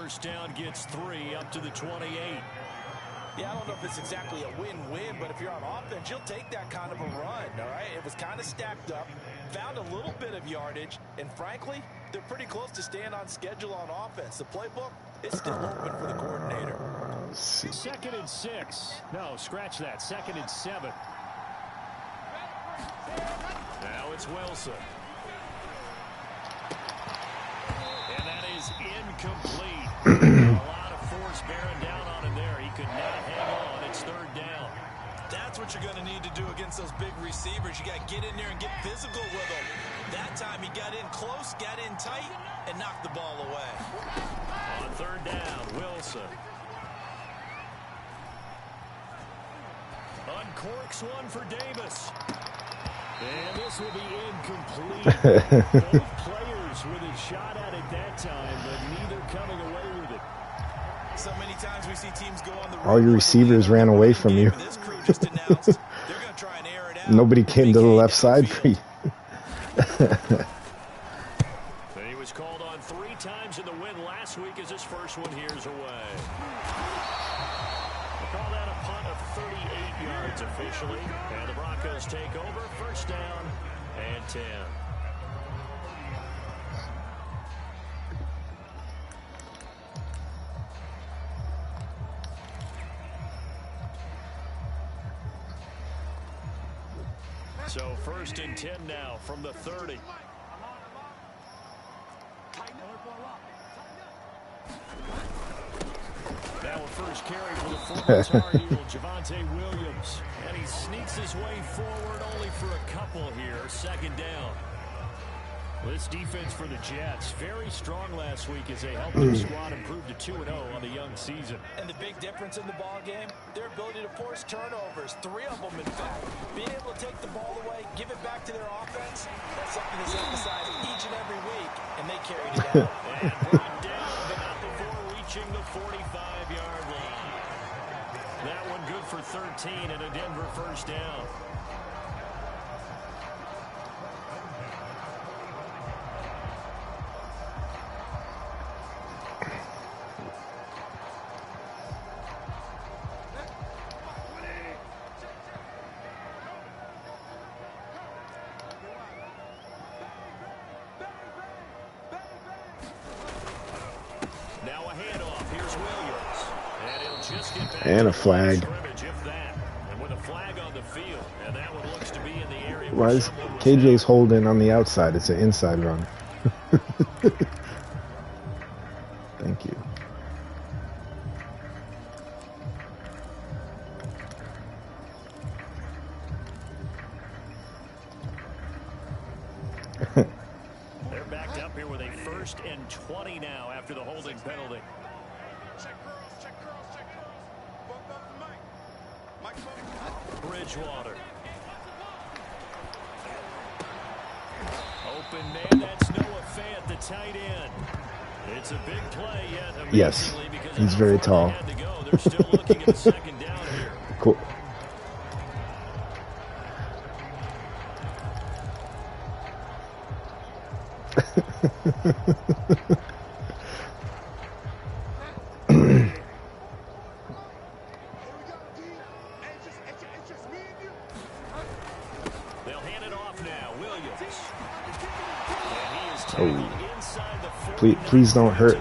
first down, gets 3 up to the 28. Yeah, I don't know if it's exactly a win-win, but if you're on offense, you'll take that kind of a run, all right? It was kind of stacked up, found a little bit of yardage, and frankly, they're pretty close to staying on schedule on offense. The playbook is still open for the coordinator. 2nd and 6. No, scratch that. 2nd and 7. Now it's Wilson. And that is incomplete. A lot of force bearing down on him there. He could not hang on. It's 3rd down. That's what you're going to need to do against those big receivers. You got to get in there and get physical with them. That time he got in close, got in tight, and knocked the ball away. On 3rd down, Wilson. Uncorks one for Davis. And this will be incomplete. Both players with a shot at it that time, but neither coming away with it. So many times we see teams go on the road. All your receivers ran away from you. This crew just announced they're going to try and air it out. Nobody came to the left side for you. He was called on 3 times in the win last week as his first one here's away. We'll call that a punt of 38 yards officially. And the Broncos take over. First down and 10. So 1st and 10 now from the 30. Now a first carry for the former Tar Heel, Javonte Williams. And he sneaks his way forward only for a couple here. 2nd down. This defense for the Jets, very strong last week as they helped their squad improve to 2-0 on the young season. And the big difference in the ball game, their ability to force turnovers, 3 of them in fact. Being able to take the ball away, give it back to their offense, that's something that's emphasized each and every week, and they carried it out. And brought down, but not before reaching the 45-yard line. That one good for 13 and a Denver first down. And a flag. Why is KJ's holding on the outside? It's an inside run. Thank you. They're backed up here with a 1st and 20 now after the holding penalty. Bridgewater. Open man, that's Noah Fant, the tight end. It's a big play yet. Yes, he's very tall. They're still looking at a 2nd down here. Cool. Please don't hurt.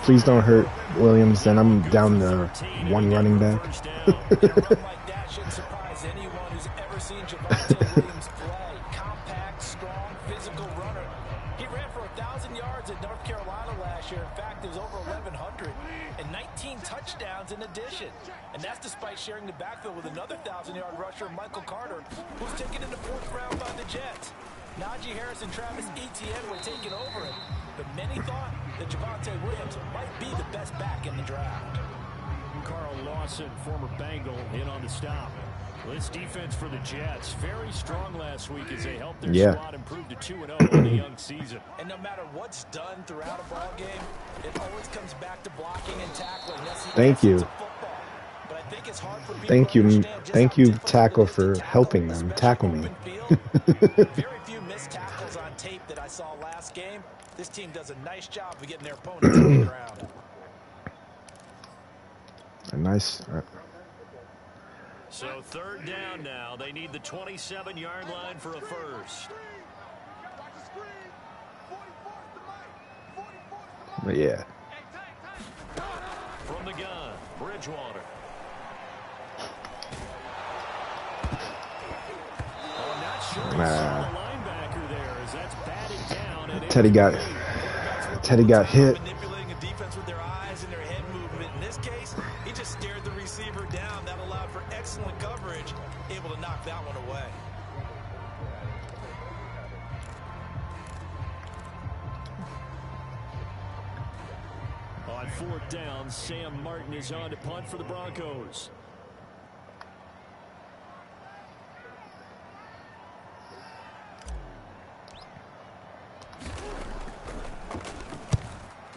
Please don't hurt Williams. Then I'm down to 1 running back. That should surprise anyone who's ever seen Javonte Williams play. Compact, strong, physical runner. He ran for 1,000 yards at North Carolina last year. In fact, it was over 1,100 and 19 touchdowns in addition. And that's despite sharing the backfield with another 1,000-yard rusher, Michael Carter, who was taken in the 4th round by the Jets. Najee Harris and Travis Etienne were taking over him, but many thought that Javonte Williams might be the best back in the draft. Carl Lawson, former Bengal, in on the stop. This defense for the Jets, very strong last week as they helped their squad improve to 2-0 in the young season. And no matter what's done throughout a ball game, it always comes back to blocking and tackling. Thank you. Thank you, tackle, for helping them tackle me. Very few missed tackles on tape that I saw last game. This team does a nice job of getting their opponents on the ground. Nice. So 3rd down now. They need the 27-yard line for a first. But yeah. From the gun, Bridgewater. Oh, not sure he saw the linebacker there as that's batted down. And Teddy got hit. Manipulating a defense with their eyes and their head movement. In this case, he just stared the receiver down. That allowed for excellent coverage, able to knock that one away. On 4th down, Sam Martin is on to punt for the Broncos.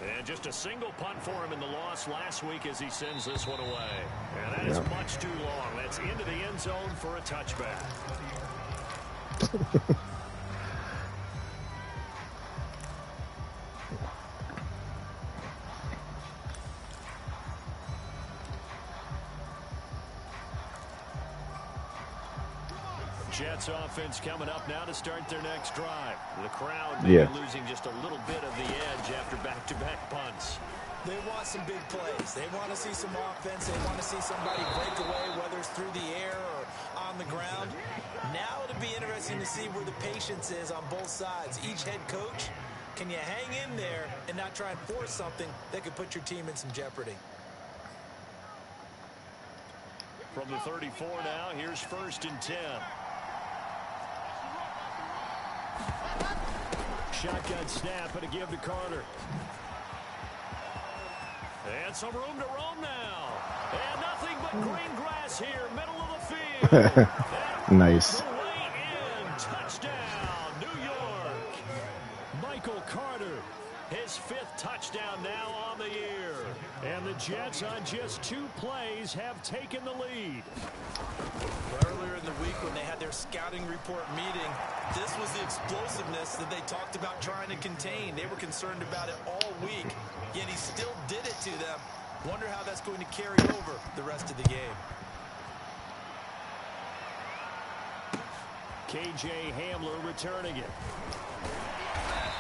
And just a single punt for him in the loss last week as he sends this one away. And that is much too long. That's into the end zone for a touchback. Jets offense coming up now to start their next drive. The crowd maybe losing just a little bit of the edge after back-to-back punts. They want some big plays. They want to see some offense. They want to see somebody break away, whether it's through the air or on the ground. Now it'll be interesting to see where the patience is on both sides. Each head coach, can you hang in there and not try and force something that could put your team in some jeopardy? From the 34 now, here's 1st and 10. Shotgun snap and a give to Carter. And some room to roam now. And nothing but green grass here, middle of the field. Nice. Way in, touchdown, New York. Michael Carter, his 5th touchdown now on the year. And the Jets on just 2 plays have taken the lead. Earlier in the week when they had their scouting report meeting, this was the explosiveness that they talked about trying to contain. They were concerned about it all week, yet he still did it to them. Wonder how that's going to carry over the rest of the game. KJ Hamler returning it.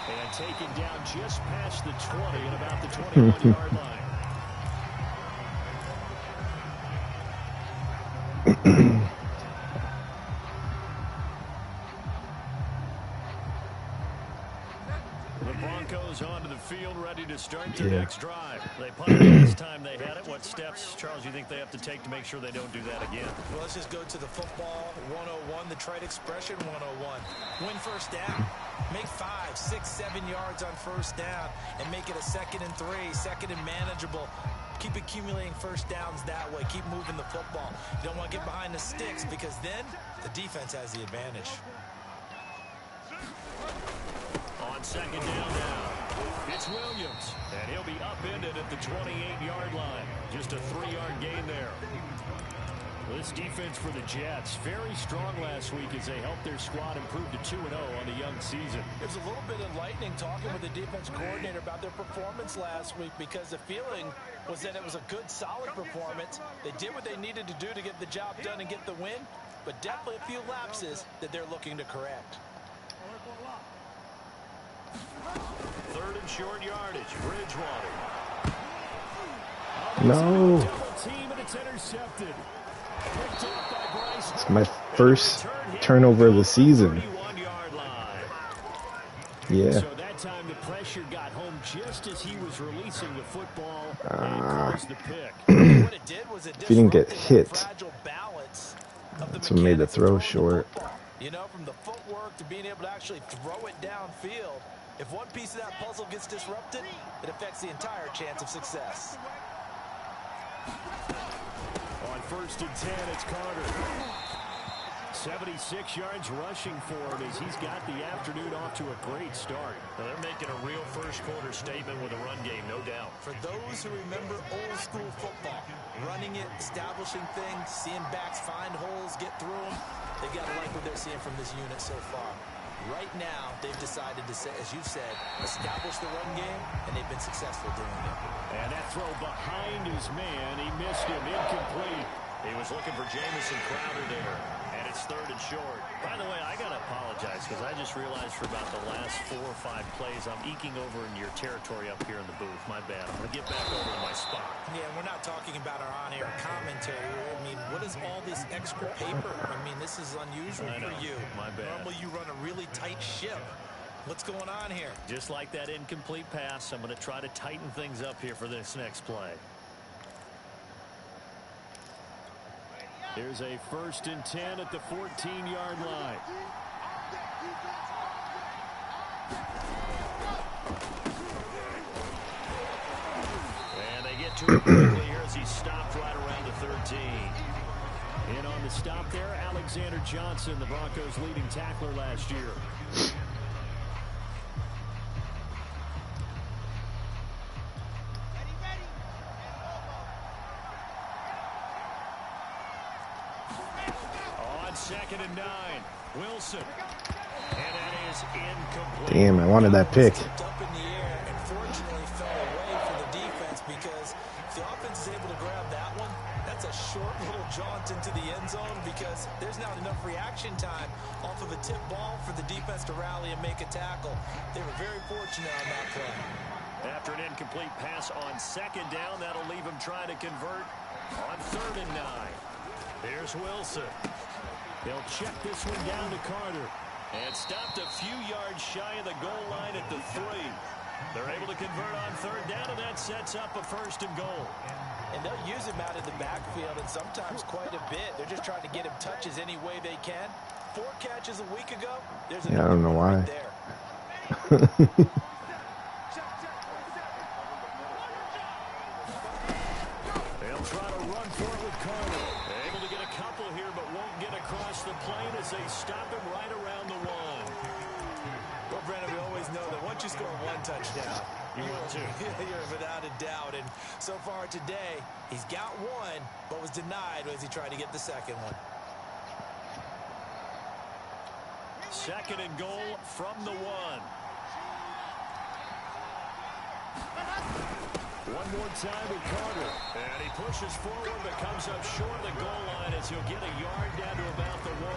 And taken down just past the 20 and about the 21-yard line. The Broncos onto the field, ready to start their next drive. They punted last time they had it. What steps, Charles, you think they have to take to make sure they don't do that again? Well, let's just go to the football 101, the trade expression 101. Win first down. Make 5, 6, 7 yards on first down and make it a 2nd and 3, 2nd and manageable. Keep accumulating first downs that way. Keep moving the football. You don't want to get behind the sticks because then the defense has the advantage. On 2nd down now, it's Williams, and he'll be upended at the 28-yard line. Just a 3-yard gain there. This defense for the Jets, very strong last week as they helped their squad improve to 2-0 on the young season. It was a little bit enlightening talking with the defense coordinator about their performance last week because the feeling was that it was a good, solid performance. They did what they needed to do to get the job done and get the win, but definitely a few lapses that they're looking to correct. 3rd and short yardage, Bridgewater. No. Team and it's intercepted. It's my first turnover of the season. Yeah. So that time the pressure got home just as he was releasing the football and caused the pick. What it did was it If he didn't get hit, balance of that's what made the throw short. You know, from the footwork to being able to actually throw it downfield. If one piece of that puzzle gets disrupted, it affects the entire chance of success. On 1st and 10, it's Carter. 76 yards rushing for him as he's got the afternoon off to a great start. Now they're making a real first-quarter statement with a run game, no doubt. For those who remember old-school football, running it, establishing things, seeing backs find holes, get through them, they've got to like what they're seeing from this unit so far. Right now, they've decided to, as you've said, establish the run game, and they've been successful doing it. And that throw behind his man. He missed him. Incomplete. He was looking for Jamison Crowder there. And it's 3rd and short. By the way, I got to apologize because I just realized for about the last 4 or 5 plays, I'm eking over in your territory up here in the booth. My bad. I'm going to get back over to my spot. Yeah, we're not talking about our on-air commentary. I mean, what is all this extra paper? I mean, this is unusual for you. My bad. Normally you run a really tight ship. What's going on here? Just like that incomplete pass, I'm going to try to tighten things up here for this next play. Here's a 1st and 10 at the 14-yard line. And they get to him quickly here as he stopped right around the 13. And on the stop there, Alexander Johnson, the Broncos' leading tackler last year. On 2nd and 9, Wilson. And that is incomplete. Damn, I wanted that pick. Up in the air and fortunately fell away for the defense because if the offense is able to grab that one, that's a short little jaunt into the end zone because there's not enough reaction time off of a tip ball for the defense to rally and make a tackle. They were very fortunate on that play. After an incomplete pass on 2nd down, that'll leave him trying to convert on 3rd and 9. There's Wilson. They'll check this one down to Carter. And stopped a few yards shy of the goal line at the 3. They're able to convert on 3rd down, and that sets up a 1st and goal. And they'll use him out in the backfield, and sometimes quite a bit. They're just trying to get him touches any way they can. 4 catches a week ago. There's I don't know why. Right there. They'll try to run for it with Carter. Able to get a couple here, but won't get across the plane as they stop him right around the 1. Well, Brandon, we always know that once you score 1 touchdown, You will too. You're without a doubt. And so far today, he's got 1, but was denied as he tried to get the 2nd one. 2nd and goal from the 1. One more time with Carter. And he pushes forward but comes up short of the goal line as he'll get a yard down to about the 1.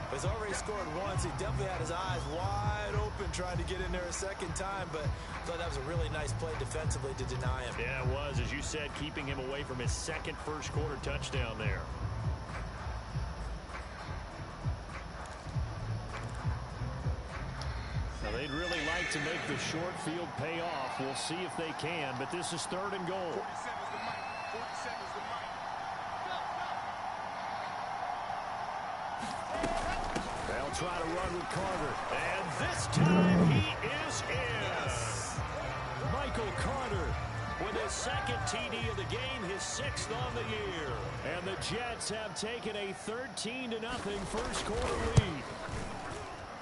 He's already scored once. He definitely had his eyes wide open trying to get in there a 2nd time, but I thought that was a really nice play defensively to deny him. Yeah, it was, as you said, keeping him away from his 2nd first-quarter touchdown there. Now, they'd really like to make the short field pay off. We'll see if they can, but this is 3rd and goal. They'll try to run with Carter. And this time he is in. Michael Carter with his 2nd TD of the game, his 6th on the year. And the Jets have taken a 13-0 first-quarter lead.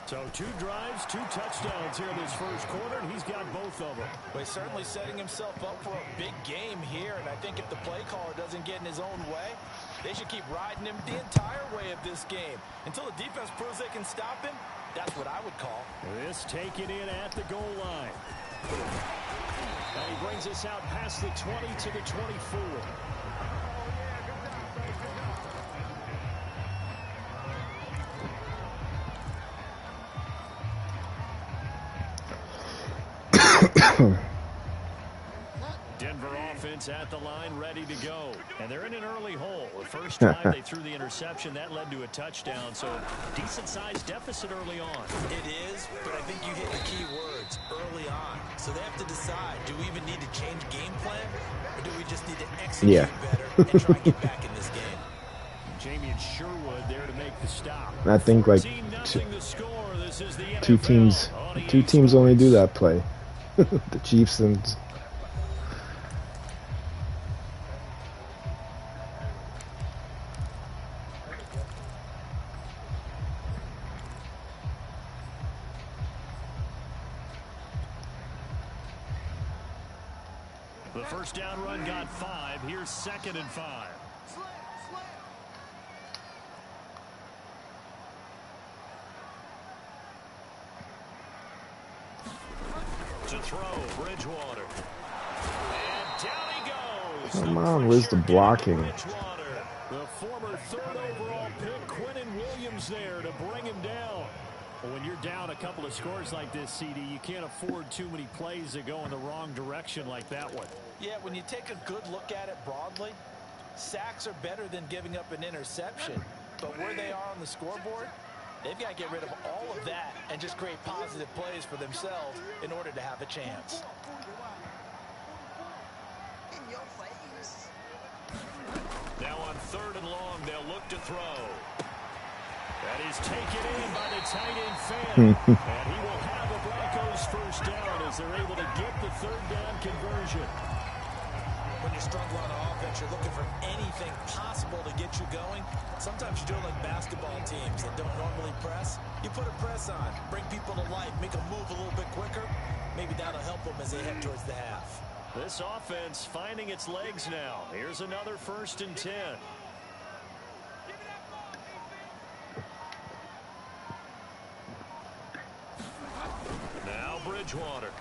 So 2 drives, 2 touchdowns here in this first quarter, and he's got both of them. Well, he's certainly setting himself up for a big game here, and I think if the play caller doesn't get in his own way, they should keep riding him the entire way of this game. Until the defense proves they can stop him, that's what I would call. This taken in at the goal line. And he brings us out past the 20 to the 24. Denver offense at the line, ready to go. And they're in an early hole. The first drive, they threw the interception. That led to a touchdown. So decent-sized deficit early on. It is, but I think you hit the key words, early on. So they have to decide, do we even need to change game plan? Or do we just need to execute better and try and get back in this game? Jamie and Sherwood there to make the stop. I think like two teams only do that play. The Chiefs and the first down run got 5. Here's 2nd and 5. To throw, Bridgewater. Come on, where's the blocking? The former third overall pick, Quinnen Williams, there to bring him down. Well, when you're down a couple of scores like this, CD, you can't afford too many plays that go in the wrong direction like that one. Yeah, when you take a good look at it broadly, sacks are better than giving up an interception. But where they are on the scoreboard, they've got to get rid of all of that and just create positive plays for themselves in order to have a chance. Now on 3rd and long, they'll look to throw. That is taken in by the tight end Fan. And he will have the Broncos first down as they're able to get the 3rd down conversion. When you're struggling on offense, you're looking for anything possible to get you going. Sometimes you do it like basketball teams that don't normally press. You put a press on, bring people to life, make them move a little bit quicker. Maybe that'll help them as they head towards the half. This offense finding its legs now. Here's another 1st and 10. Now Bridgewater.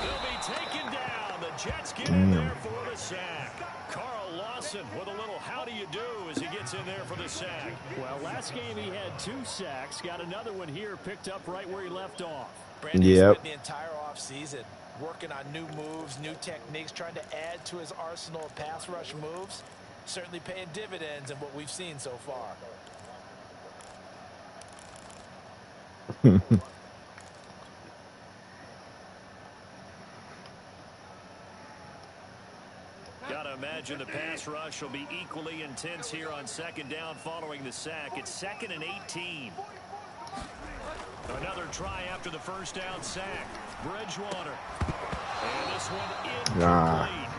They'll be taken down. The Jets get in there for the sack. Carl Lawson with a little how do you do as he gets in there for the sack. Well, last game he had 2 sacks. Got another one here picked up right where he left off. Brandon spent the entire offseason working on new moves, new techniques, trying to add to his arsenal of pass rush moves. Certainly paying dividends in what we've seen so far. Gotta imagine the pass rush will be equally intense here on 2nd down following the sack. It's 2nd and 18. Another try after the 1st down sack. Bridgewater. And this one incomplete.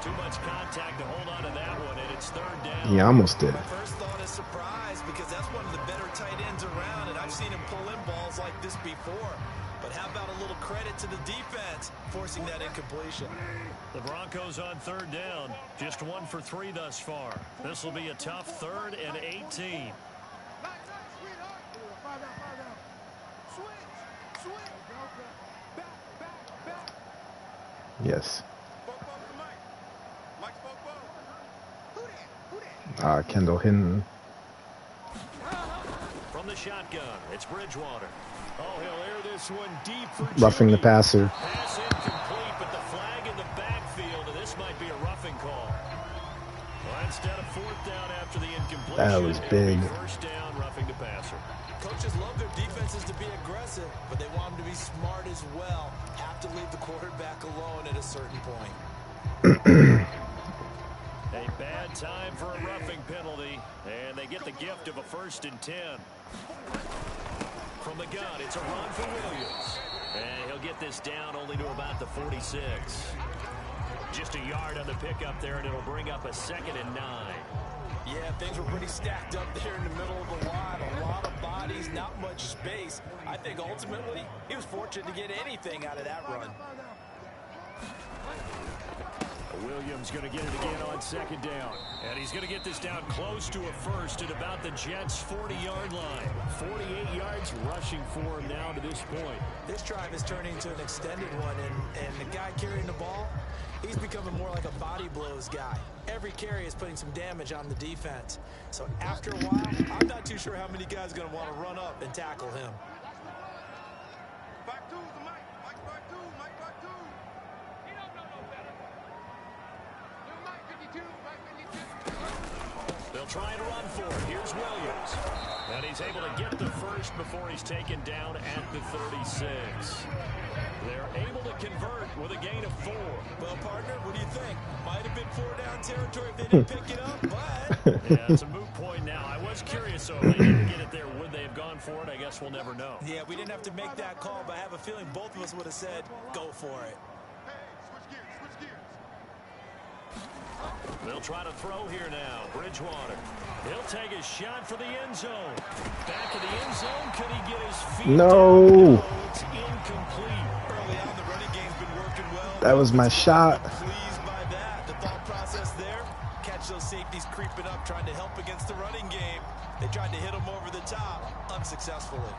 Too much contact to hold on to that one, and it's 3rd down. He almost did. My first thought is surprise because that's one of the better tight ends around, and I've seen him pull in balls like this before. But how about a little credit to the defense forcing that incompletion? The Broncos on 3rd down. Just 1 for 3 thus far. This will be a tough 3rd and 18. Yes. Kendall Hinton. From the shotgun, it's Bridgewater. Oh, he'll air this one deep for Roughing the passer. Pass incomplete, but the flag in the backfield, and this might be a roughing call. Well, instead of 4th down after the incompletion, that was big. 1st down, roughing the passer. Coaches love their defenses to be aggressive, but they want them to be smart as well. Have to leave the quarterback alone at a certain point. A bad time for a roughing penalty, and they get the gift of a 1st and 10. From the gun, it's a run for Williams. And he'll get this down only to about the 46. Just a yard on the pickup there, and it'll bring up a 2nd and 9. Yeah, things were pretty stacked up there in the middle of the line. A lot of bodies, not much space. I think ultimately he was fortunate to get anything out of that run. Williams going to get it again on 2nd down. And he's going to get this down close to a 1st at about the Jets' 40-yard line. 48 yards rushing for him now to this point. This drive is turning into an extended one, and the guy carrying the ball, he's becoming more like a body blows guy. Every carry is putting some damage on the defense. So after a while, I'm not too sure how many guys are going to want to run up and tackle him. They'll try and run for it. Here's Williams. And he's able to get the 1st before he's taken down at the 36. They're able to convert with a gain of 4. Well, partner, what do you think? Might have been 4-down territory if they didn't pick it up, but... Yeah, it's a moot point now. I was curious, so if they didn't get it there, would they have gone for it? I guess we'll never know. Yeah, we didn't have to make that call, but I have a feeling both of us would have said, go for it. They'll try to throw here now. Bridgewater. He'll take a shot for the end zone. Back of the end zone. Could he get his feet No. down? It's incomplete. Early on, the running game's been working well. That was my shot. Pleased by that. The thought process there, catch those safeties creeping up, trying to help against the running game. They tried to hit him over the top, unsuccessfully.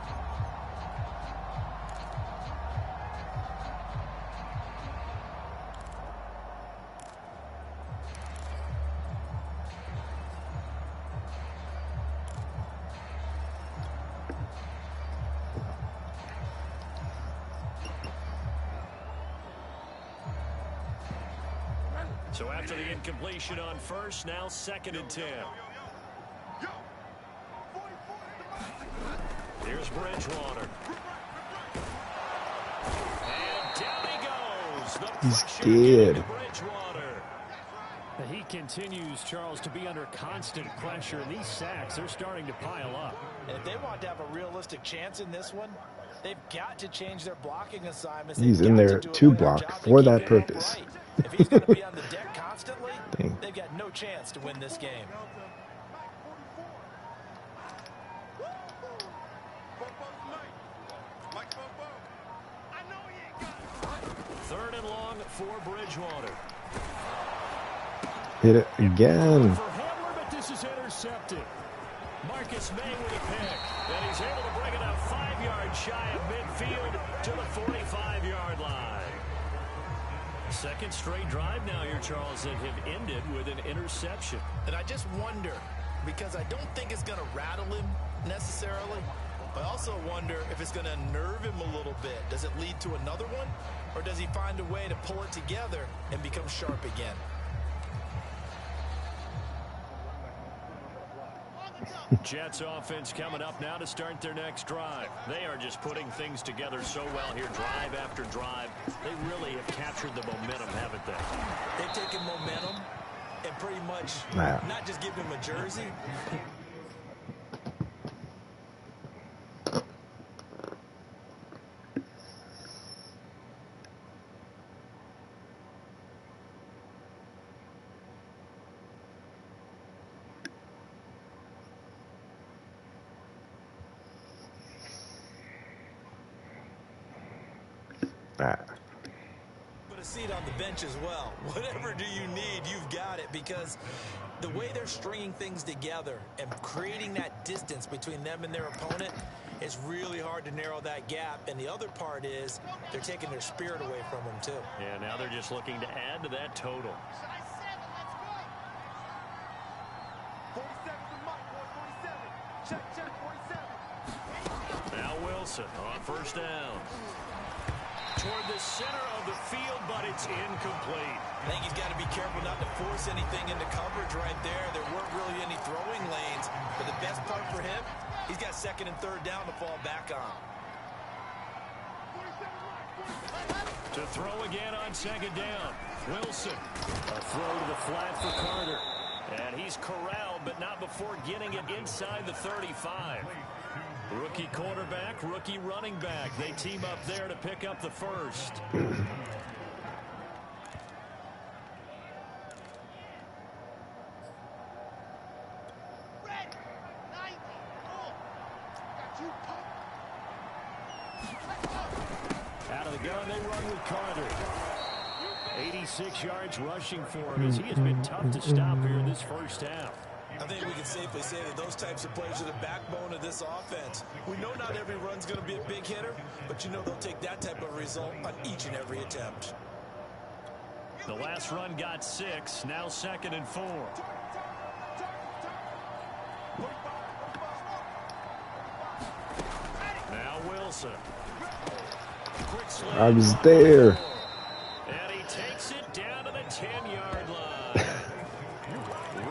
So after the incompletion on first, now 2nd and 10. Here's Bridgewater. And down he goes. He's dead. He continues, Charles, to be under constant pressure. And these sacks, they're starting to pile up. And if they want to have a realistic chance in this one, they've got to change their blocking assignments. He's in there to block for that purpose. If he's going to be on the deck constantly, they've got no chance to win this game. 3rd and long for Bridgewater. Hit it again. For Hamler, but this is intercepted. Marcus May with a pick, and he's able to bring it out 5 yards shy of midfield to the 45-yard line. 2nd straight drive now here, Charles, that have ended with an interception. And I just wonder, because I don't think it's going to rattle him necessarily, I also wonder if it's going to unnerve him a little bit. Does it lead to another one, or does he find a way to pull it together and become sharp again? Jets offense coming up now to start their next drive. They are just putting things together so well here, drive after drive. They really have captured the momentum, haven't they? They've taken momentum and pretty much not just give him a jersey. Put a seat on the bench as well. Whatever do you need, you've got it, because the way they're stringing things together and creating that distance between them and their opponent is really hard to narrow that gap. And the other part is they're taking their spirit away from them too. Yeah, now they're just looking to add to that total. Now Wilson on 1st down. Toward the center of the field, but it's incomplete. I think he's got to be careful not to force anything into coverage right there. There weren't really any throwing lanes, but the best part for him, he's got 2nd and 3rd down to fall back on. To throw again on 2nd down. Wilson. A throw to the flat for Carter. And he's corralled, but not before getting it inside the 35. Rookie quarterback, rookie running back. They team up there to pick up the first. Out of the gun, they run with Carter. 86 yards rushing for him as he has been tough to stop here in this first half. I think we can safely say that those types of plays are the backbone of this offense. We know not every run's going to be a big hitter, but you know they'll take that type of result on each and every attempt. The last run got 6, now 2nd and 4. Now Wilson. I was there. And he takes it down to the 10-yard line.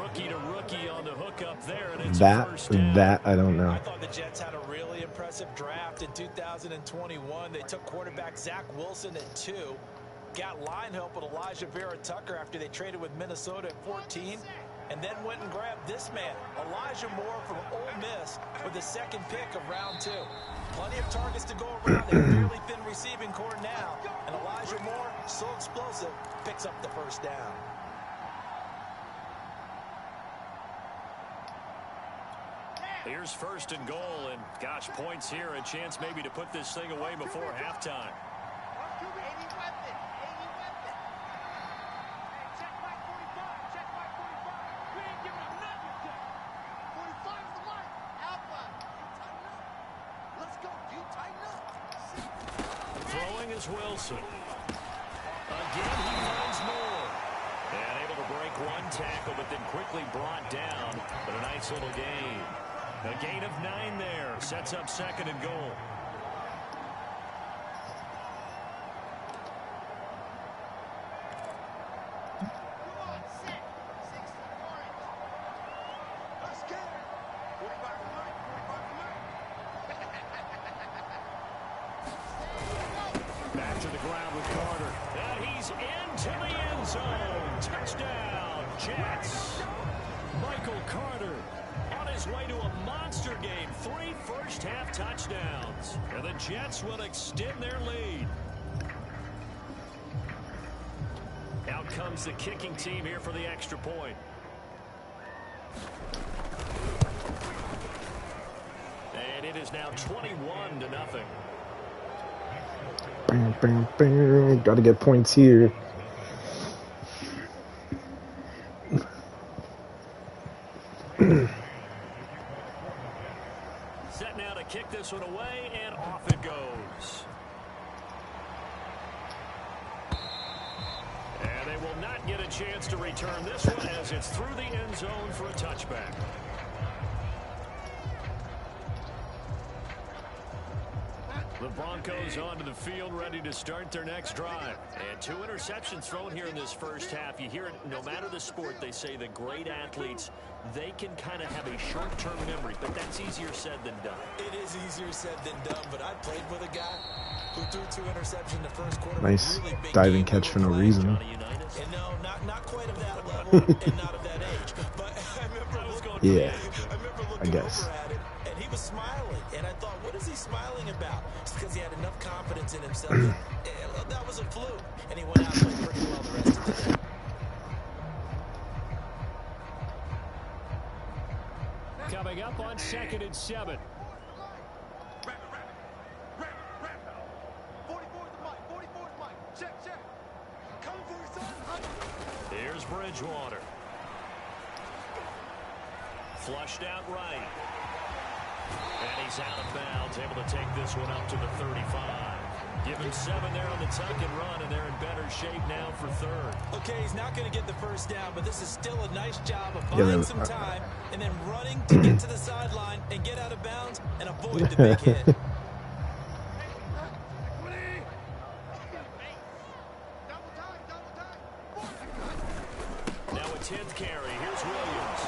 Rookie to rookie on the hook up there, and it's that I don't know. I thought the Jets had a really impressive draft in 2021. They took quarterback Zach Wilson at 2. Got line help with Elijah Vera Tucker after they traded with Minnesota at 14. And then went and grabbed this man, Elijah Moore from Ole Miss, with the 2nd pick of round 2. Plenty of targets to go around. A fairly thin receiving core now. And Elijah Moore, so explosive, picks up the first down. Here's 1st and goal, and gosh, points here, a chance maybe to put this thing away before halftime. Throwing is Wilson. Again, he finds Moore. And able to break one tackle, but then quickly brought down. But a nice little gain. A gain of 9 there. Sets up 2nd and goal. Jets. Michael Carter on his way to a monster game. 3 first-half touchdowns. And the Jets will extend their lead. Out comes the kicking team here for the extra point. And it is now 21-0. Bam, bam, bam. Got to get points here. Set now to kick this one away, and off it goes. And they will not get a chance to return this one as it's through the end zone for a touchback. The Broncos onto the field, ready to start their next drive. And 2 interceptions thrown here in this first half. You hear it, no matter the sport, they say the great athletes, they can kind of have a short-term memory, but that's easier said than done. It is easier said than done, but I played with a guy who threw 2 interceptions in the first quarter. Nice really big diving game catch for no reason. And no, not quite of that level and not of that age. But I remember looking, Yeah, I guess. over at it, and he was smiling. And I thought, what is he smiling about? It's because he had enough confidence in himself. That was a fluke. And he went out and played pretty well the rest of the day. Coming up on 2nd and 7. Here's Bridgewater. Flushed out right. And he's out of bounds, able to take this one up to the 35. Give him 7 there on the tuck and run, and they're in better shape now for 3rd. Okay, he's not going to get the first down, but this is still a nice job of buying some time and then running to get to the sideline and get out of bounds and avoid the big hit. Now a 10th carry. Here's Williams.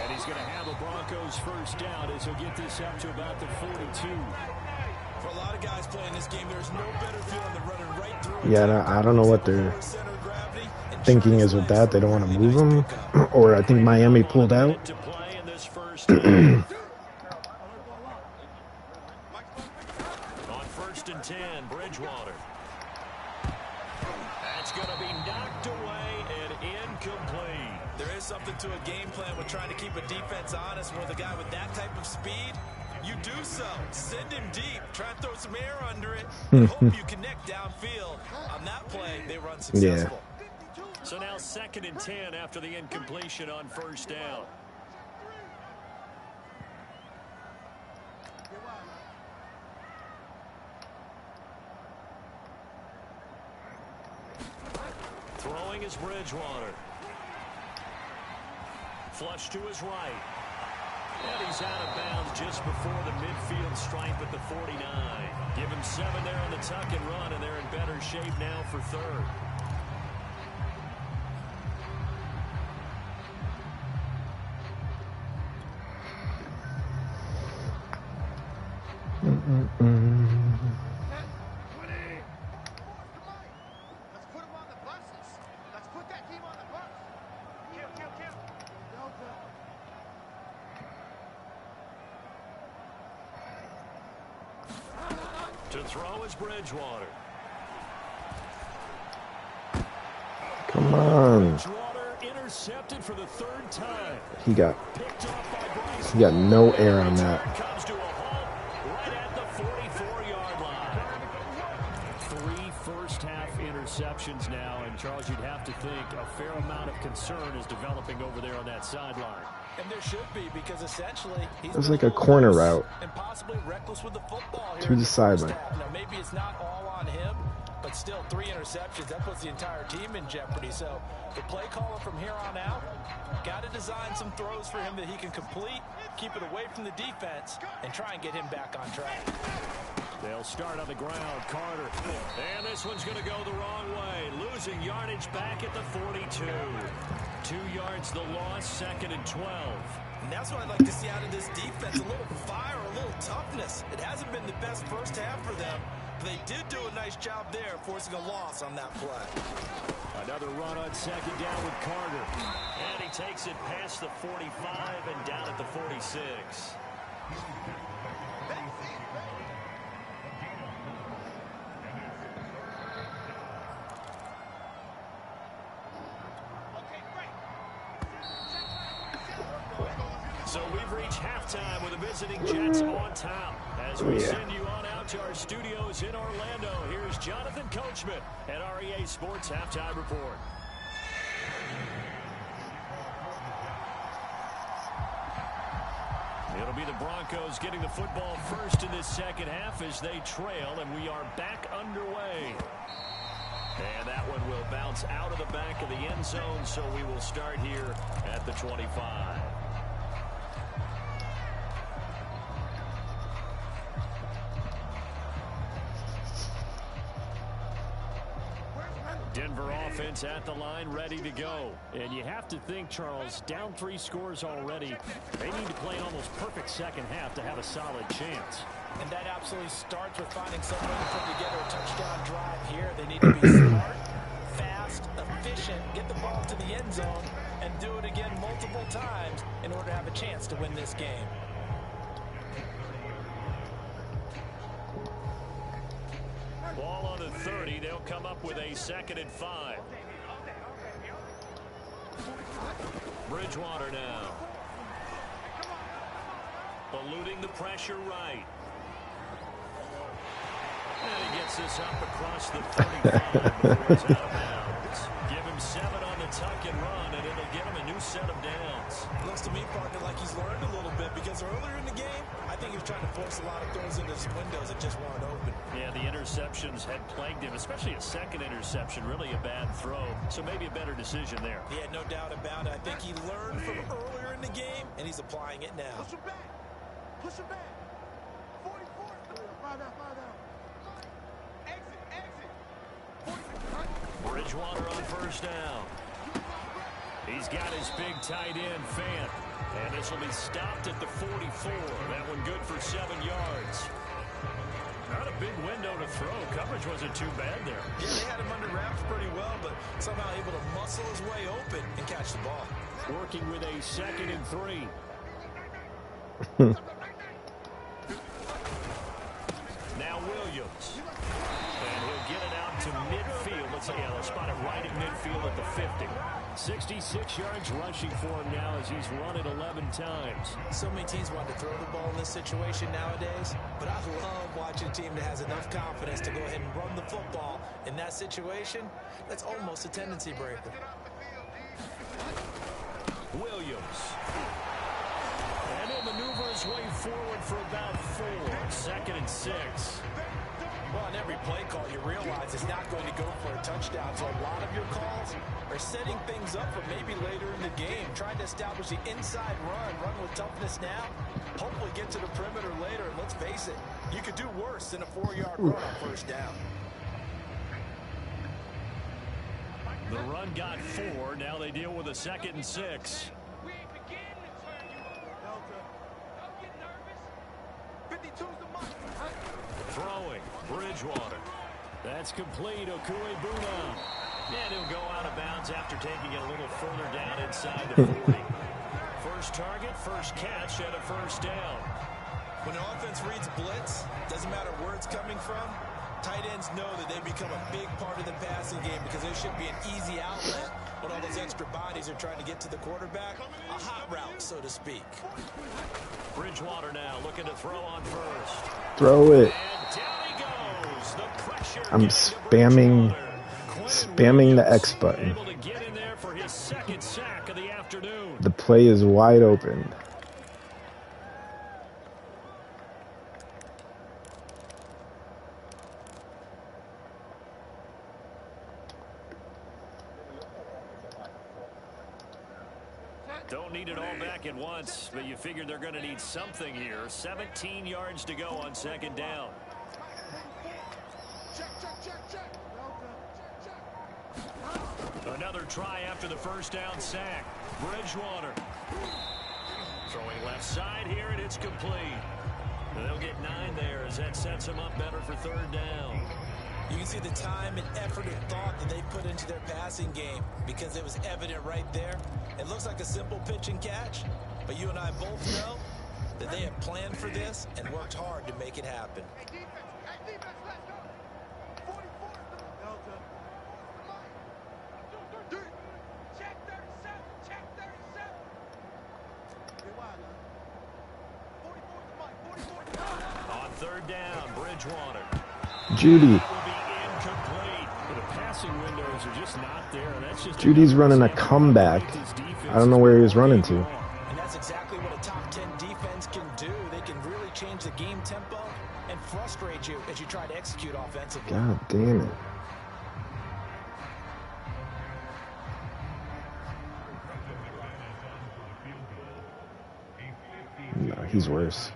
And he's going to have a Broncos first down as he'll get this up to about the 42. For a lot of guys playing this game, there's no better feeling than running right through. Yeah, I don't know what their thinking is with that. They don't want to move him, or I think Miami pulled out. On 1st and 10, Bridgewater. That's going to be knocked away and incomplete. There is something to a game plan with trying to keep a defense honest. With a guy with that type of speed, you do so. Send him deep. Try and throw some air under it. And hope you connect downfield. On that play, they run successful. Yeah. So now 2nd and 10 after the incompletion on 1st down. Throwing is Bridgewater. Flush to his right. And he's out of bounds just before the midfield stripe at the 49. Give him 7 there on the tuck and run, and they're in better shape now for 3rd. To throw is Bridgewater. Come on. Bridgewater intercepted for the 3rd time. He got no air on that. Comes to a halt right at the 44-yard line. 3 first-half interceptions now, and Charles, you'd have to think a fair amount of concern is developing over there on that sideline. And there should be, because essentially he's It was like a corner route and possibly reckless with the football here to the sideline. Now, maybe it's not all on him, but still 3 interceptions. That puts the entire team in jeopardy. So the play caller from here on out got to design some throws for him that he can complete, keep it away from the defense, and try and get him back on track. They'll start on the ground. Carter. And this one's going to go the wrong way. Losing yardage back at the 42. 2 yards the loss, 2nd and 12. And that's what I'd like to see out of this defense. A little fire, a little toughness. It hasn't been the best first half for them, They did do a nice job there, forcing a loss on that play. Another run on second down with Carter. And he takes it past the 45 and down at the 46. So we've reached halftime with the visiting Jets on top. As we send you on out to our studios in Orlando, here's Jonathan Coachman at REA Sports Halftime Report. It'll be the Broncos getting the football first in this second half as they trail, and we are back underway. And that one will bounce out of the back of the end zone, so we will start here at the 25. Denver offense at the line, ready to go. And you have to think, Charles, down 3 scores already. They need to play an almost perfect second half to have a solid chance. And that absolutely starts with finding some way to put together a touchdown drive here. They need to be smart, fast, efficient, get the ball to the end zone, and do it again multiple times in order to have a chance to win this game. Ball on the 30. They'll come up with a 2nd and 5. Bridgewater now. Eluding the pressure right. And he gets this up across the 35 before he's out of bounds. Give him 7 on the tuck and run, and it'll get him a new set of downs. Looks to me, partner, like he's learned a little bit because earlier in the game, I think he was trying to force a lot of throws into some windows that just weren't open. Yeah, the interceptions had plagued him, especially a second interception, really a bad throw. So maybe a better decision there. Yeah, no doubt about it. I think he learned from earlier in the game, and he's applying it now. Push him back. Push him back. 44. Find out. Bridgewater on first down. He's got his big tight end, Fant. And this will be stopped at the 44. That one good for 7 yards. Not a big window to throw. Coverage wasn't too bad there. Yeah, they had him under wraps pretty well, but somehow able to muscle his way open and catch the ball. Working with a 2nd and 3. Now Williams. And he'll get it out to midfield. Let's say, they'll spot it right at midfield at the 50. 66 yards rushing for him now as he's run it 11 times. So many teams want to throw the ball in this situation nowadays, but I love watching a team that has enough confidence to go ahead and run the football in that situation. That's almost a tendency breaker. Williams. And he'll maneuver his way forward for about 4. 2nd and 6. Well, on every play call, you realize it's not going to go for a touchdown. So a lot of your calls are setting things up for maybe later in the game, trying to establish the inside run with toughness now, hopefully get to the perimeter later. And let's face it, you could do worse than a 4-yard run on first down. The run got 4. Now they deal with a 2nd and 6. Throwing. Bridgewater. That's complete. Okuebuna. And he'll go out of bounds after taking it a little further down inside the 40. First target, first catch, and a first down. When the offense reads blitz, doesn't matter where it's coming from, tight ends know that they become a big part of the passing game because there should be an easy outlet when all those extra bodies are trying to get to the quarterback. A hot route, so to speak. Bridgewater now looking to throw on first. Throw it. And down he goes. The pressure I'm spamming the X button. Able to get in there for his 2nd sack of the afternoon. The play is wide open. Don't need it all back at once, but you figure they're going to need something here. 17 yards to go on 2nd down. Another try after the first down sack. Bridgewater. Throwing left side here, and it's complete. They'll get 9 there as that sets them up better for 3rd down. You can see the time and effort and thought that they put into their passing game because it was evident right there. It looks like a simple pitch and catch, but you and I both know that they have planned for this and worked hard to make it happen. Hey, defense, let's go. 44. Delta. Check 37. Check 37. Get wide, 44 to Mike. 44 to Mike. On 3rd down, Bridgewater. Judy. Will be incomplete. The passing windows are just not there. And that's just Judy's running a comeback. I don't know where he was running to. And that's exactly what a top 10 defense can do. They can really change the game tempo and frustrate you as you try to execute offensively. God damn it. No, he's worse.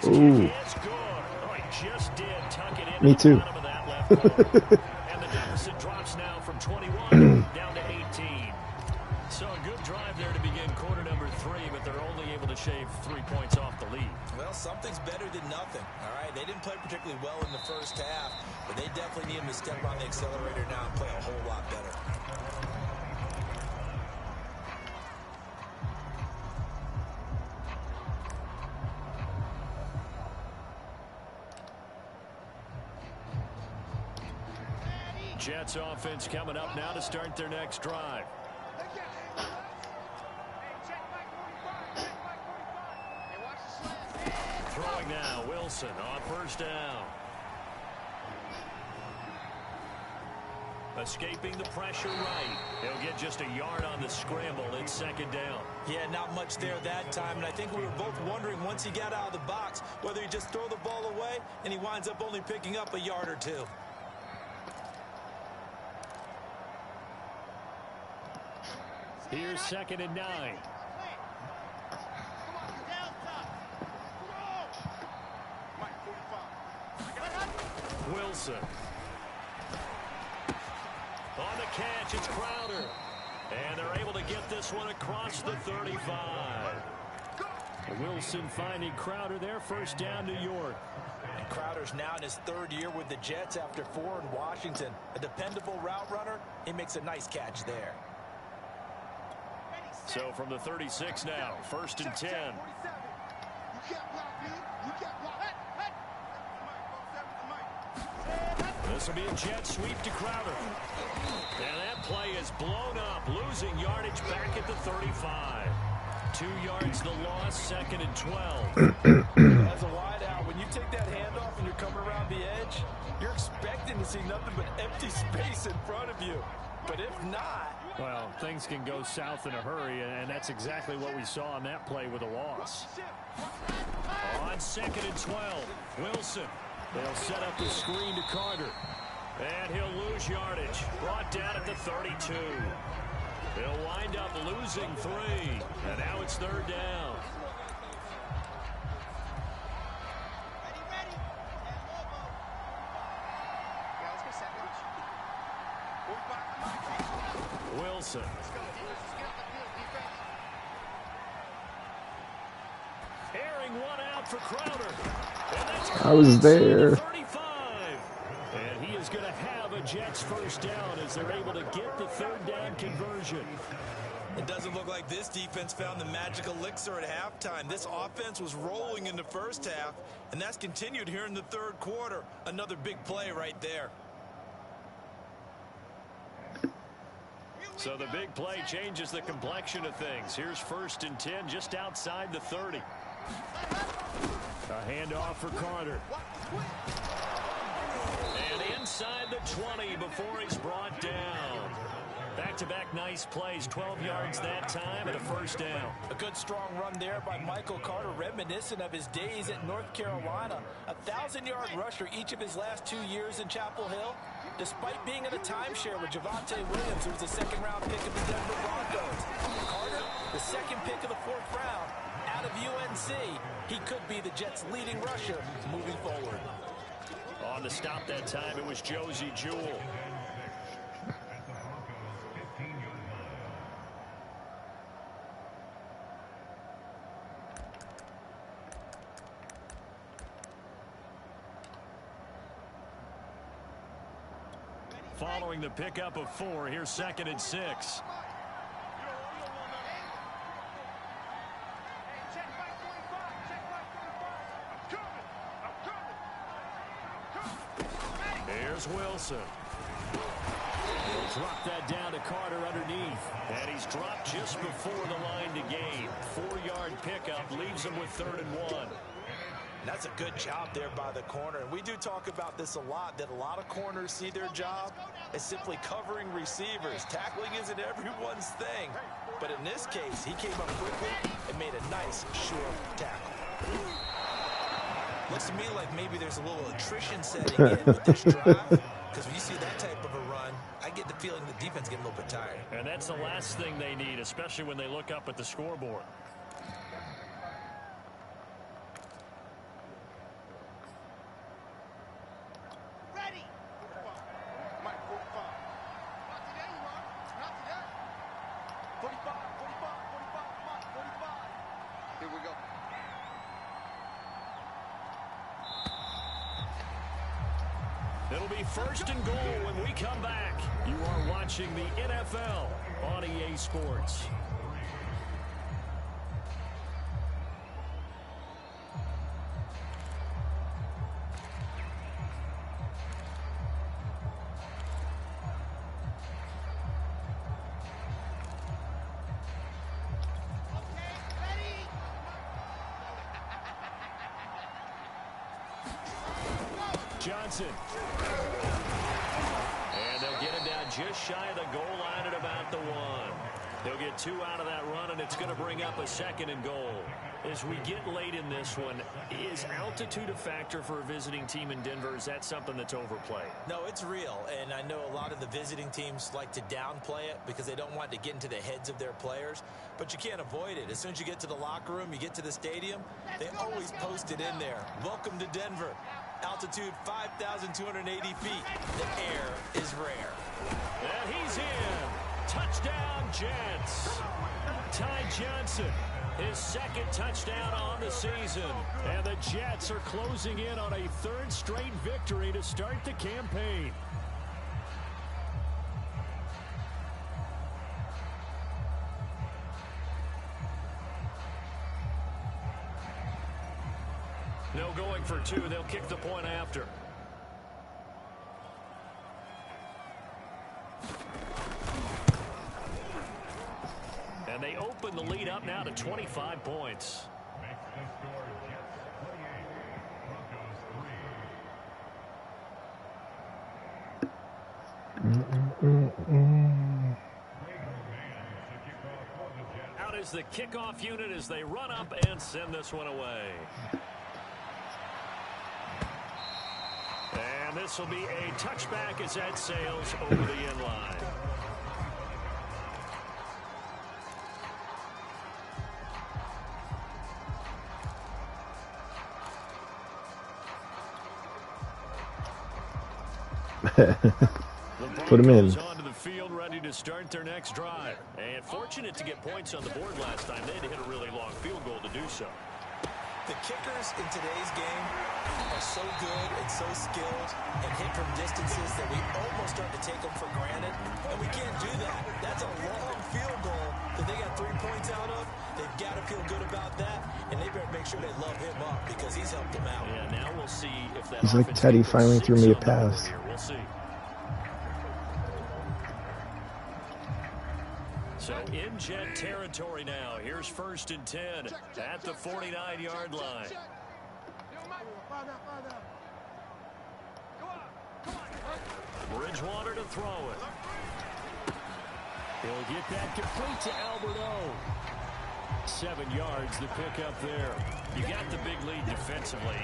Ooh. Me too. And the deficit drops now from 21 down to 18. So a good drive there to begin quarter number 3, but they're only able to shave 3 points off the lead. Well, something's better than nothing, all right? They didn't play particularly well in the first half, but they definitely need them to step on the accelerator now and play a whole lot better. Jets offense coming up now to start their next drive. Throwing now, Wilson on 1st down. Escaping the pressure right. He'll get just a yard on the scramble. It's 2nd down. Yeah, not much there that time, and I think we were both wondering once he got out of the box whether he just throw the ball away and he winds up only picking up a yard or 2. Here's 2nd and 9. Wilson. On the catch, it's Crowder. And they're able to get this one across the 35. Wilson finding Crowder there. 1st down, New York. And Crowder's now in his 3rd year with the Jets after 4 in Washington. A dependable route runner. He makes a nice catch there. So from the 36 now, 1st and 10. This will be a jet sweep to Crowder. And that play is blown up, losing yardage back at the 35. 2 yards the loss, 2nd and 12. As a wideout, when you take that handoff and you're coming around the edge, you're expecting to see nothing but empty space in front of you. But if not... Well, things can go south in a hurry, and that's exactly what we saw on that play with a loss. On 2nd and 12, Wilson. They'll set up the screen to Carter. And he'll lose yardage. Brought down at the 32. He'll wind up losing 3. And now it's 3rd down. Wilson. Airing one out for Crowder. I was there. 35. And he is going to have a Jets 1st down as they're able to get the 3rd down conversion. It doesn't look like this defense found the magic elixir at halftime. This offense was rolling in the first half, and that's continued here in the 3rd quarter. Another big play right there. So the big play changes the complexion of things. Here's 1st and 10 just outside the 30. A handoff for Carter. And inside the 20 before he's brought down. Back-to-back nice plays, 12 yards that time and a 1st down. A good strong run there by Michael Carter, reminiscent of his days at North Carolina. A 1,000-yard rusher each of his last 2 years in Chapel Hill. Despite being in a timeshare with Javonte Williams, who was a 2nd-round pick of the Denver Broncos. Carter, the 2nd pick of the 4th round out of UNC. He could be the Jets' leading rusher moving forward. On the stop that time, it was Josie Jewell. Following the pickup of 4, here's 2nd and 6. Here's Wilson. He'll drop that down to Carter underneath. And he's dropped just before the line to gain. 4-yard pickup leaves him with 3rd and 1. That's a good job there by the corner. And we do talk about this a lot, that a lot of corners see their job as simply covering receivers. Tackling isn't everyone's thing. But in this case, he came up quickly and made a nice, sure tackle. Looks to me like maybe there's a little attrition setting in with this drive. Because when you see that type of a run, I get the feeling the defense getting a little bit tired. And that's the last thing they need, especially when they look up at the scoreboard. It'll be 1st and goal when we come back. You are watching the NFL on EA Sports. Johnson. And they'll get him down just shy of the goal line at about the 1. They'll get 2 out of that run, and it's going to bring up a 2nd and goal. As we get late in this one, is altitude a factor for a visiting team in Denver? Is that something that's overplayed? No, it's real, and I know a lot of the visiting teams like to downplay it because they don't want to get into the heads of their players, but you can't avoid it. As soon as you get to the locker room, you get to the stadium, they always post it in there. Welcome to Denver. Altitude 5,280 feet. The air is rare. And he's in. Touchdown, Jets. Ty Johnson, his 2nd touchdown on the season. And the Jets are closing in on a 3rd straight victory to start the campaign. No going for 2. They'll kick the point after. And they open the lead up now to 25 points. Out is the kickoff unit as they run up and send this one away. And this will be a touchback as that sails over the end line. Put him in. Onto the field, ready to start their next drive. And fortunate to get points on the board last time. They had to hit a really long field goal to do so. The kickers in today's game are so good and so skilled and hit from distances that we almost start to take them for granted. And we can't do that. That's a long field goal that they got 3 points out of. They've got to feel good about that. And they better make sure they love him up because he's helped them out. Yeah, now we'll see if that. He's like Teddy finally threw me a pass. We'll see. So in Jet territory now. Here's 1st and 10 at the 49-yard line. Bridgewater to throw it. He'll get that complete to Alberto. 7 yards the pick up there. You got the big lead defensively.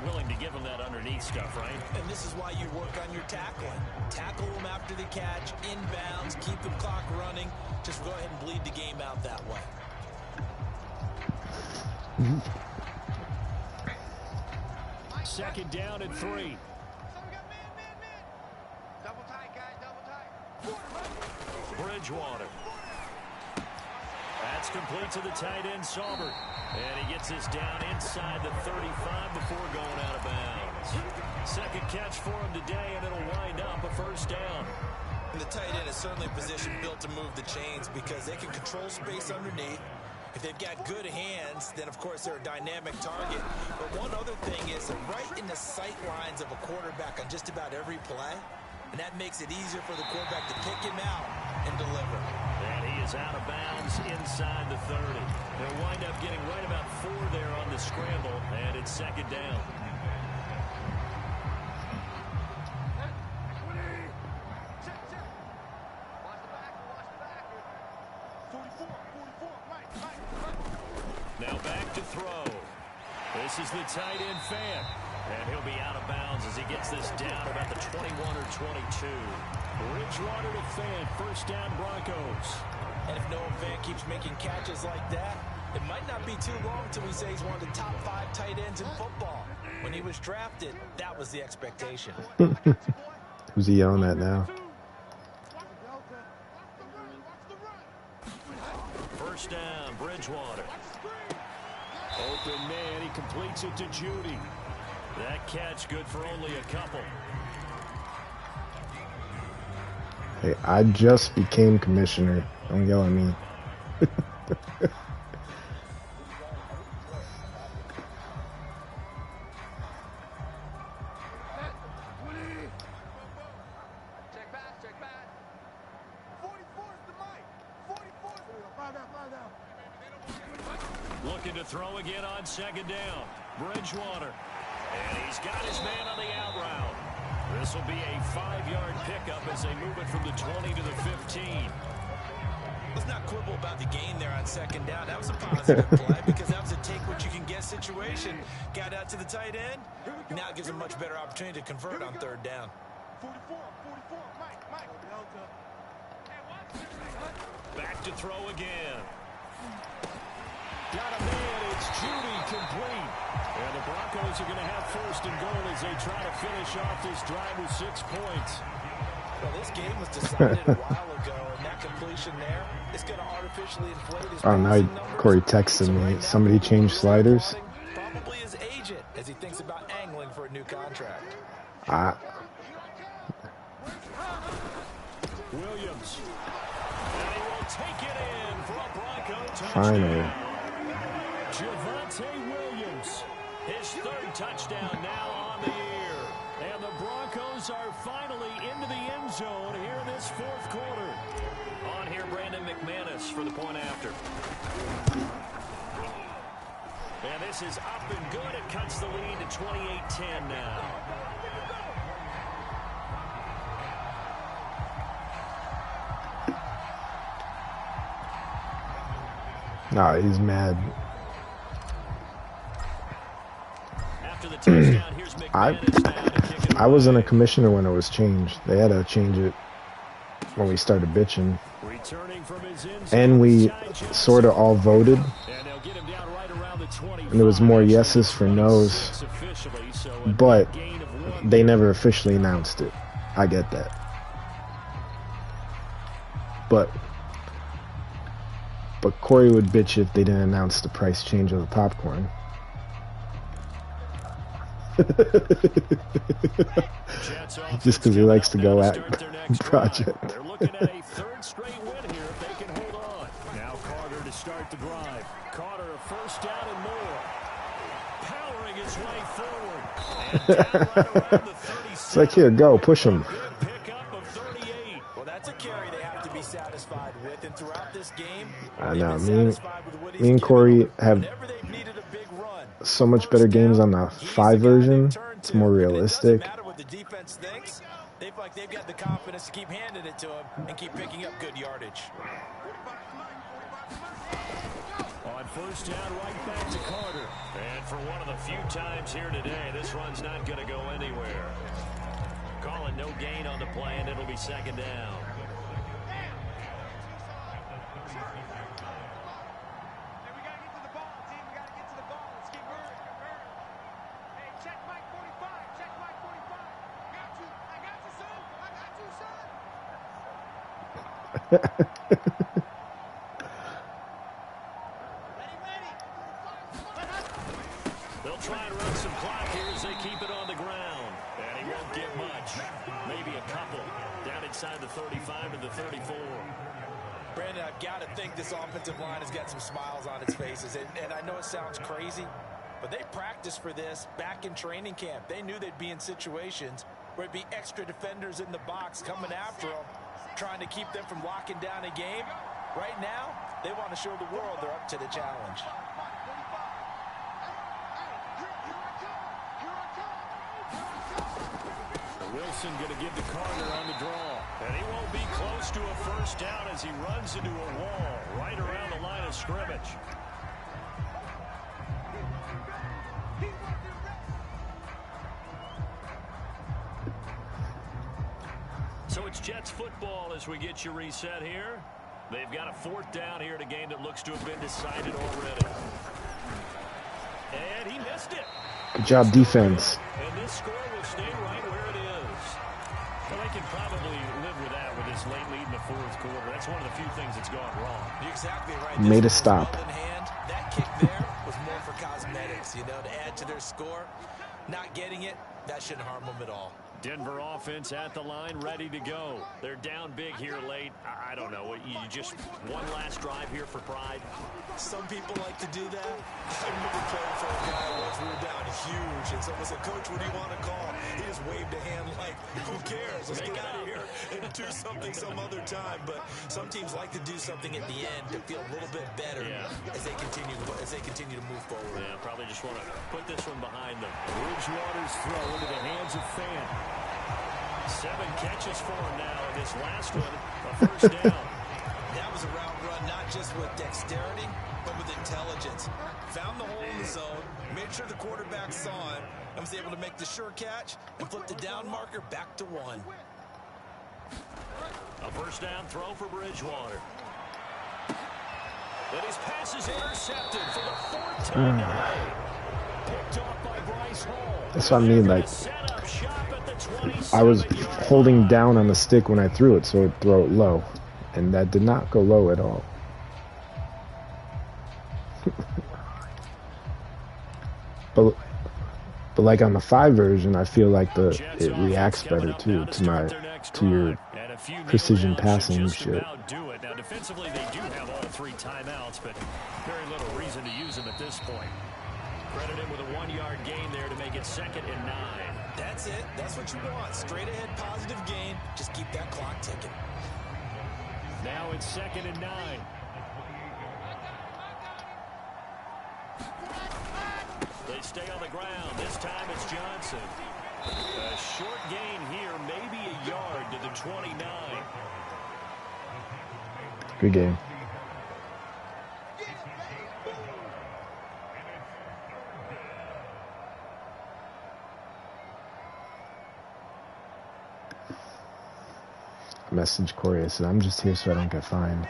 Willing to give him that underneath stuff, right? And this is why you work on your tackling. Tackle them after the catch, inbounds, keep the clock running. Just go ahead and bleed the game out that way. Second down and 3. Bridgewater. That's complete to the tight end, Saubert. And he gets this down inside the 35 before going out of bounds. Second catch for him today, and it'll wind up a first down. And the tight end is certainly a position built to move the chains because they can control space underneath. If they've got good hands, then, of course, they're a dynamic target. But one other thing is they're right in the sight lines of a quarterback on just about every play. And that makes it easier for the quarterback to pick him out and deliver. And he is out of bounds inside the 30. They'll wind up getting right about 4 there on the scramble, and it's second down. Now back to throw. This is the tight end fan. And he'll be out of bounds as he gets this down about the 21 or 22. Bridgewater to Fan, first down Broncos. And if Noah Fant keeps making catches like that, it might not be too long till we say he's one of the top 5 tight ends in football. When he was drafted, that was the expectation. Who's he yelling at now? First down, Bridgewater. Open man, he completes it to Judy. That catch good for only a couple. Hey, I just became commissioner. Don't yell at me. Looking to throw again on second down. Bridgewater. And he's got his man on the out route. This will be a 5-yard pickup as they move it from the 20 to the 15. Let's not quibble about the gain there on second down. That was a positive play because that was a take-what-you-can-get situation. Got out to the tight end. Now it gives him a much better opportunity to convert on third down. 44, Mike. Back to throw again. Got a man. It's Judy complete. And the Broncos are going to have first and goal as they try to finish off this drive with 6 points. Well, this game was decided a while ago, and that completion there is going to artificially inflate his Oh, now passing numbers. Corey texted me. Somebody changed sliders. Probably his agent as he thinks about angling for a new contract. Williams. And he will take it in for a Bronco touchdown. Finally. Javonte Williams. His 3rd touchdown now on the year. And the Broncos are finally into the end zone here in this 4th quarter. On here, Brandon McManus for the point after. And this is up and good. It cuts the lead to 28-10 now. Nah, he's mad. After the touchdown, here's McManus now to kick it I wasn't a commissioner when it was changed. They had to change it when we started bitching. Returning from his And we sort of all voted. And there was more yeses for nos. But they never officially announced it. I get that. But Corey would bitch if they didn't announce the price change of the popcorn. Just because he likes to go at Project. They're looking at a 3rd straight win here if they can hold on. Now Carter to start the drive. Carter a first down and more. Powering his way forward. And down right around the 36. It's like, here, go, push him. Good pickup of 38. Well, that's a carry they have to be satisfied with. And throughout this game, I know. Me and Corey have so much better games on the 5 version. It's more realistic. No matter what the defense thinks, they feel like they've got the confidence to keep handing it to him and keep picking up good yardage. On first down, right back to Carter. And for one of the few times here today, this run's not going to go anywhere. Calling no gain on the play, and it'll be second down. They'll try and run some clock here as they keep it on the ground. And he won't get much. Maybe a couple. Down inside the 35 to the 34. Brandon, I've got to think this offensive line has got some smiles on its faces. And I know it sounds crazy, but they practiced for this back in training camp. They knew they'd be in situations where it'd be extra defenders in the box coming after them, trying to keep them from locking down a game. Right now, they want to show the world they're up to the challenge. Wilson going to give to Carter on the draw. And he won't be close to a first down as he runs into a wall right around the line of scrimmage. So it's Jets football as we get you reset here. They've got a fourth down here in a game that looks to have been decided already. And he missed it. Good job, defense. And this score will stay right where it is. Well, they can probably live with that with this late lead in the fourth quarter. That's one of the few things that's gone wrong. You're exactly right. Made a stop. Well in hand. That kick there was more for cosmetics, you know, to add to their score. Not getting it, that shouldn't harm them at all. Denver offense at the line, ready to go. They're down big here late. I don't know. You just one last drive here for pride. Some people like to do that. I remember playing for a guy once we were down huge, and someone said, "Coach, what do you want to call?" He just waved a hand like, "Who cares? Let's get out of here and do something some other time." But some teams like to do something at the end to feel a little bit better as they continue to move forward. Yeah, probably just want to put this one behind them. Bridgewater's throw into the hands of Fan. 7 catches for him now, and this last one, a first down. That was a route run, not just with dexterity, but with intelligence. Found the hole in the zone, made sure the quarterback saw him, and was able to make the sure catch and flip the down marker back to 1. A first down throw for Bridgewater. And his pass is intercepted for the 4th time today. Picked off by Bryce Hall. That's what I mean, like, I was holding down on the stick when I threw it, so it throw it low. And that did not go low at all. but like on the 5 version, I feel like it reacts better too to your precision passing shit. Now defensively, they do have all 3 timeouts, but very little reason to use them at this point. Credit him with a 1-yard gain there to make it 2nd and 9. That's it. That's what you want. Straight ahead positive gain. Just keep that clock ticking. Now it's 2nd and 9. They stay on the ground. This time it's Johnson. A short gain here, maybe a yard to the 29. Good game. I messaged Corey. I said, I'm just here so I don't get fined.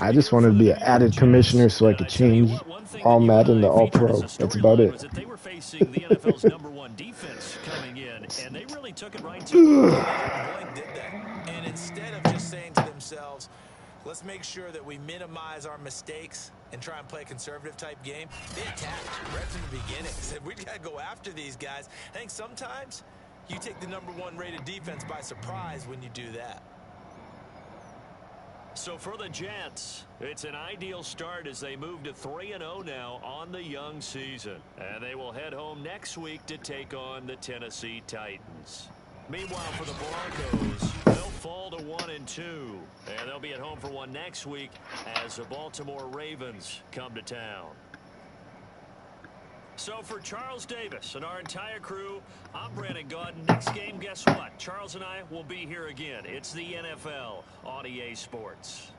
I just wanted to be an added commissioner so I could change all Madden to all pro. That's about it. They were facing the NFL's #1 defense coming in, and they really took it right to them. And instead of just saying to themselves, let's make sure that we minimize our mistakes and try and play a conservative type game, they attacked right from the beginning. Said, we got to go after these guys. I think sometimes you take the #1 rated defense by surprise when you do that. So for the Jets, it's an ideal start as they move to 3-0 now on the young season. And they will head home next week to take on the Tennessee Titans. Meanwhile, for the Broncos, they'll fall to 1-2. And they'll be at home for one next week as the Baltimore Ravens come to town. So for Charles Davis and our entire crew, I'm Brandon Gaudin. Next game, guess what? Charles and I will be here again. It's the NFL on EA Sports.